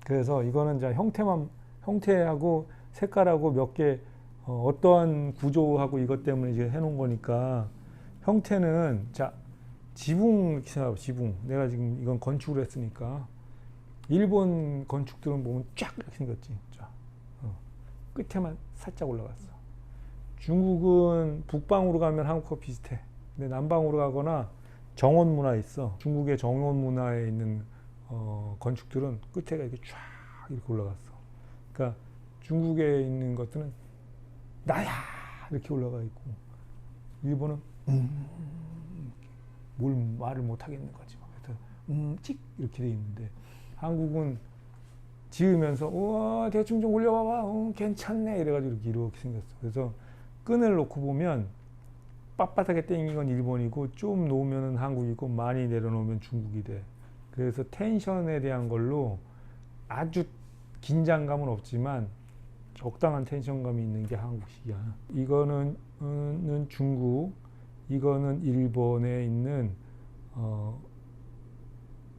그래서 이거는 이제 형태하고 색깔하고 몇 개 어떠한 구조하고 이것 때문에 이제 해놓은 거니까 형태는 자 지붕 이렇게 생각하고 지붕 내가 지금 이건 건축을 했으니까 일본 건축들은 보면 쫙 이렇게 생겼지. 쫙. 끝에만 살짝 올라갔어. 중국은 북방으로 가면 한국과 비슷해. 근데 남방으로 가거나 정원 문화에 있어. 중국의 정원 문화에 있는 건축들은 끝에가 이렇게 쫙 이렇게 올라갔어. 그러니까 중국에 있는 것들은 나야 이렇게 올라가 있고 일본은 뭘 말을 못 하겠는 거지. 그래서 찍 이렇게 돼 있는데 한국은 지으면서 우와 대충 좀 올려봐봐 괜찮네 이래가지고 이렇게 생겼어. 그래서 끈을 놓고 보면 빳빳하게 땡긴 건 일본이고 좀 놓으면 한국이고 많이 내려놓으면 중국이 돼. 그래서 텐션에 대한 걸로 아주 긴장감은 없지만 적당한 텐션감이 있는 게 한국식이야. 이거는 중국, 이거는 일본에 있는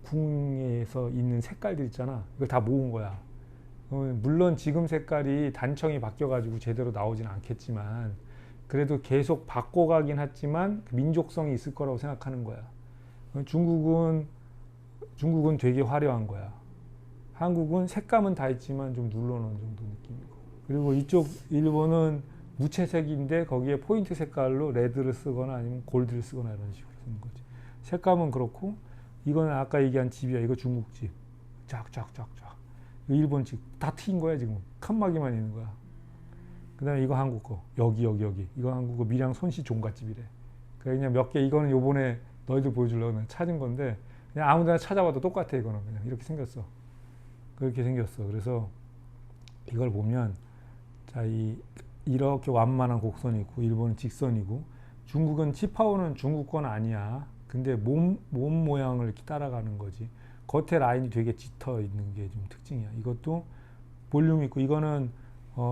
궁에서 있는 색깔들 있잖아. 이걸 다 모은 거야. 물론 지금 색깔이 단청이 바뀌어가지고 제대로 나오진 않겠지만 그래도 계속 바꿔가긴 했지만 민족성이 있을 거라고 생각하는 거야. 중국은 되게 화려한 거야. 한국은 색감은 다 있지만 좀 눌러놓은 정도 느낌이고. 그리고 이쪽 일본은 무채색인데 거기에 포인트 색깔로 레드를 쓰거나 아니면 골드를 쓰거나 이런 식으로 쓰는 거지. 색감은 그렇고 이거는 아까 얘기한 집이야. 이거 중국집. 쫙쫙쫙쫙. 일본 집 다 트인 거야 지금. 칸막이만 있는 거야. 그 다음에 이거 한국 거. 여기. 이거 한국 거 밀양 손씨 종갓집이래. 그냥 몇 개 이거는 요번에 너희들 보여주려고 그냥 찾은 건데 그냥 아무 데나 찾아봐도 똑같아. 이거는 그냥 이렇게 생겼어. 그렇게 생겼어. 그래서 이걸 보면 자, 이렇게 완만한 곡선이 있고 일본은 직선이고 중국은 치파오는 중국 건 아니야. 근데 몸 모양을 이렇게 따라가는 거지. 겉에 라인이 되게 짙어 있는 게 좀 특징이야. 이것도 볼륨이 있고 이거는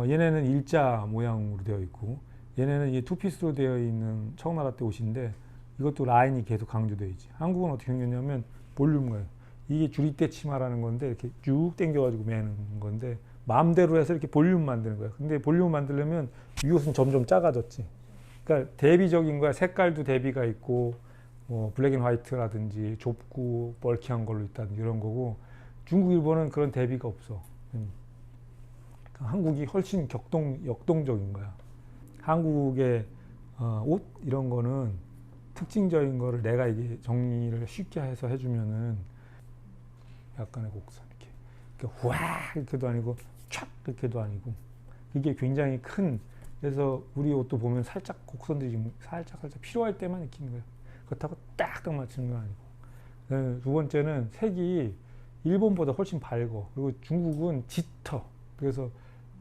얘네는 일자 모양으로 되어 있고 얘네는 이게 투피스로 되어 있는 청나라 때 옷인데 이것도 라인이 계속 강조되어 있지. 한국은 어떻게 생겼냐면 볼륨가요. 이게 주리대 치마라는 건데 이렇게 쭉 당겨가지고 매는 건데 마음대로 해서 이렇게 볼륨 만드는 거야. 근데 볼륨 만들려면 위옷은 점점 작아졌지. 그러니까 대비적인 거야. 색깔도 대비가 있고 블랙 앤 화이트라든지 좁고 벌키한 걸로 있다든지 이런 거고 중국 일본은 그런 대비가 없어. 한국이 훨씬 역동적인 거야. 한국의 옷 이런 거는 특징적인 거를 내가 이게 정리를 쉽게 해서 해주면은 약간의 곡선 이렇게 후와 이렇게도 아니고 촥 이렇게도 아니고 이게 굉장히 큰. 그래서 우리 옷도 보면 살짝 곡선들이 좀 살짝 필요할 때만 익히는 거예요. 그렇다고 딱딱 맞추는 건 아니고. 두 번째는 색이 일본보다 훨씬 밝어. 그리고 중국은 짙어. 그래서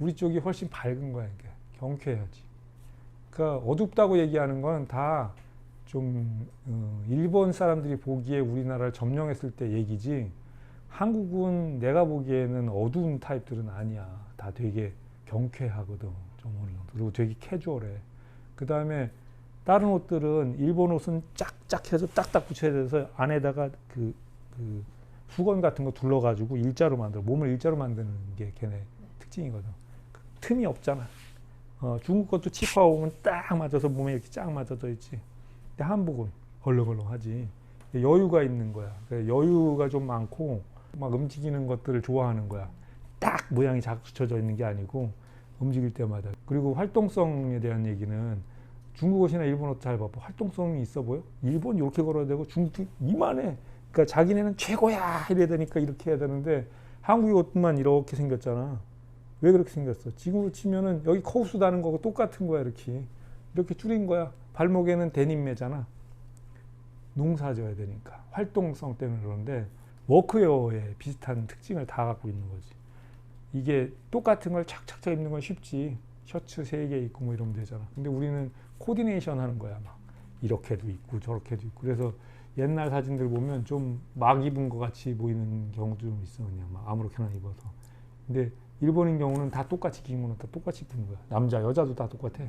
우리 쪽이 훨씬 밝은 거야. 이게 경쾌해야지. 그러니까 어둡다고 얘기하는 건 다 좀 일본 사람들이 보기에 우리나라를 점령했을 때 얘기지. 한국은 내가 보기에는 어두운 타입들은 아니야. 다 되게 경쾌하거든. 좀 어느 정도. 그리고 되게 캐주얼해. 그 다음에 다른 옷들은 일본 옷은 짝짝 해서 딱딱 붙여야 돼서 안에다가 그 수건 같은 거 둘러가지고 일자로 만들어. 몸을 일자로 만드는 게 걔네 특징이거든. 틈이 없잖아. 중국 것도 치파오 보면 딱 맞아서 몸에 이렇게 쫙 맞아져 있지. 근데 한복은 헐렁헐렁하지. 여유가 있는 거야. 여유가 좀 많고 막 움직이는 것들을 좋아하는 거야. 딱 모양이 갖춰져 있는 게 아니고 움직일 때마다. 그리고 활동성에 대한 얘기는 중국 옷이나 일본 옷 잘 봐봐. 활동성이 있어 보여? 일본 이렇게 걸어야 되고 중국도 이만해. 그러니까 자기네는 최고야 이래야 되니까 이렇게 해야 되는데 한국 옷만 이렇게 생겼잖아. 왜 그렇게 생겼어? 지금으로 치면은 여기 코우스 다는 거고 똑같은 거야. 이렇게 줄인 거야. 발목에는 데님 매잖아. 농사 져야 되니까 활동성 때문에 그런데 워크웨어에 비슷한 특징을 다 갖고 있는 거지. 이게 똑같은 걸 착착착 입는 건 쉽지. 셔츠 3개 입고 뭐 이러면 되잖아. 근데 우리는 코디네이션 하는 거야. 막 이렇게도 입고 저렇게도 입고. 그래서 옛날 사진들 보면 좀 막 입은 것 같이 보이는 경우도 좀 있어. 그냥 막 아무렇게나 입어서. 근데 일본인 경우는 다 똑같이 기모노 다 똑같이 입는 거야. 남자 여자도 다 똑같아.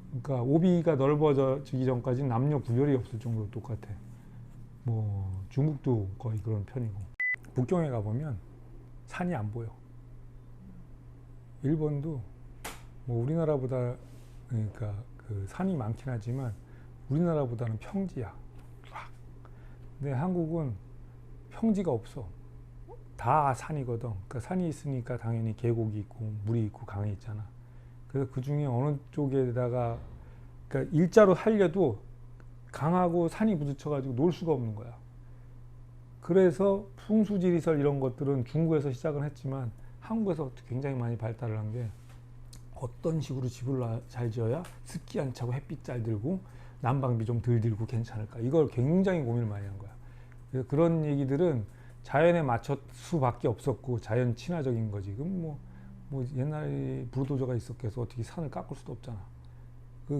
그러니까 오비가 넓어지기 전까지는 남녀 구별이 없을 정도로 똑같아. 뭐 중국도 거의 그런 편이고. 북경에 가보면 산이 안 보여. 일본도 뭐 우리나라보다 그러니까 그 산이 많긴 하지만 우리나라보다는 평지야. 근데 한국은 평지가 없어. 다 산이거든. 그러니까 산이 있으니까 당연히 계곡이 있고 물이 있고 강이 있잖아. 그래서 그 중에 어느 쪽에다가 그러니까 일자로 하려도 강하고 산이 부딪혀가지고 놀 수가 없는 거야. 그래서 풍수지리설 이런 것들은 중국에서 시작은 했지만 한국에서 굉장히 많이 발달을 한 게 어떤 식으로 집을 잘 지어야 습기 안 차고 햇빛 잘 들고 난방비 좀 덜 들고 괜찮을까, 이걸 굉장히 고민을 많이 한 거야. 그래서 그런 얘기들은 자연에 맞출 수밖에 없었고 자연 친화적인 거지. 그럼 뭐 옛날에 불도저가 있었겠어. 어떻게 산을 깎을 수도 없잖아.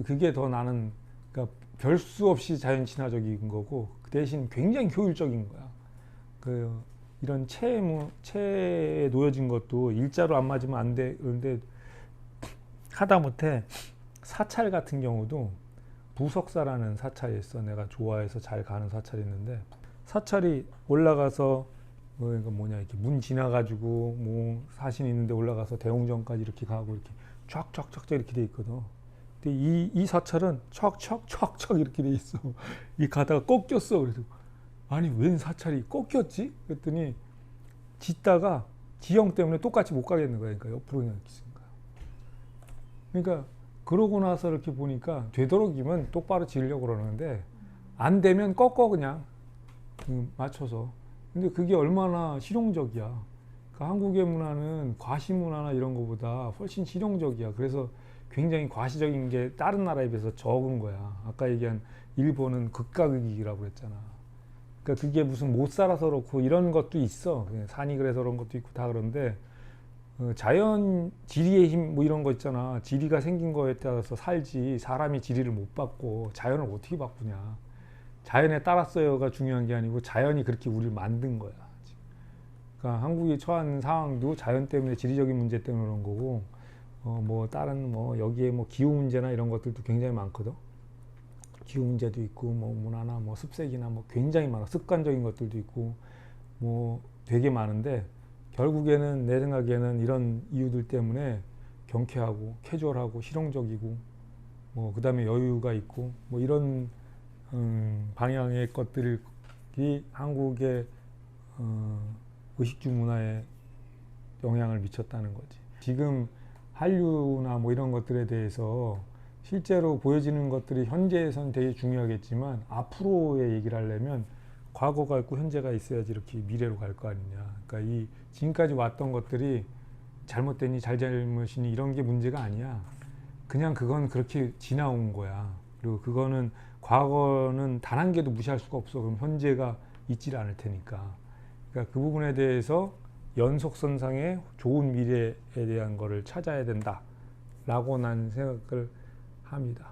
그게 더 나는 그러니까 별 수 없이 자연 친화적인 거고 그 대신 굉장히 효율적인 거야. 이런 체에 놓여진 것도 일자로 안 맞으면 안 돼. 그런데 하다못해 사찰 같은 경우도 부석사라는 사찰이 있어. 내가 좋아해서 잘 가는 사찰이 있는데 사찰이 올라가서 이렇게 문 지나가지고 뭐 사신 있는데 올라가서 대웅전까지 이렇게 가고 이렇게 촥촥촥 이렇게 돼 있거든. 근데 이 사찰은 촥촥촥촥 이렇게 돼 있어. 이 가다가 꺾였어. 그래서 아니 웬 사찰이 꺾였지? 그랬더니 짓다가 지형 때문에 똑같이 못 가겠는 거야. 그러니까 옆으로 그냥 이렇게 쓴 거야. 그러니까 그러고 나서 이렇게 보니까 되도록이면 똑바로 지으려고 그러는데 안 되면 꺾어 그냥 맞춰서. 근데 그게 얼마나 실용적이야. 그러니까 한국의 문화는 과시 문화나 이런 거보다 훨씬 실용적이야. 그래서 굉장히 과시적인 게 다른 나라에 비해서 적은 거야. 아까 얘기한 일본은 극과 극이라고 그랬잖아. 그러니까 그게 무슨 못 살아서 그렇고 이런 것도 있어. 산이 그래서 그런 것도 있고 다 그런데 자연 지리의 힘 뭐 이런 거 있잖아. 지리가 생긴 거에 따라서 살지 사람이 지리를 못 바꿔. 자연을 어떻게 바꾸냐. 자연에 따랐어요가 중요한 게 아니고 자연이 그렇게 우리를 만든 거야. 그러니까 한국이 처한 상황도 자연 때문에 지리적인 문제 때문에 그런 거고 뭐 다른 뭐 여기에 뭐 기후 문제나 이런 것들도 굉장히 많거든. 기후 문제도 있고 뭐 문화나 뭐 습색이나 뭐 굉장히 많아. 습관적인 것들도 있고 뭐 되게 많은데 결국에는 내 생각에는 이런 이유들 때문에 경쾌하고 캐주얼하고 실용적이고 뭐 그다음에 여유가 있고 뭐 이런 방향의 것들이 한국의 의식주 문화에 영향을 미쳤다는 거지. 지금 한류나 뭐 이런 것들에 대해서 실제로 보여지는 것들이 현재에선 되게 중요하겠지만 앞으로의 얘기를 하려면 과거가 있고 현재가 있어야지 이렇게 미래로 갈 거 아니냐. 그러니까 이 지금까지 왔던 것들이 잘못되니 잘잘못이니 이런 게 문제가 아니야. 그냥 그건 그렇게 지나온 거야. 그리고 그거는 과거는 단 한 개도 무시할 수가 없어. 그럼 현재가 있질 않을 테니까. 그러니까 그 부분에 대해서 연속선상의 좋은 미래에 대한 거를 찾아야 된다라고 난 생각을 합니다.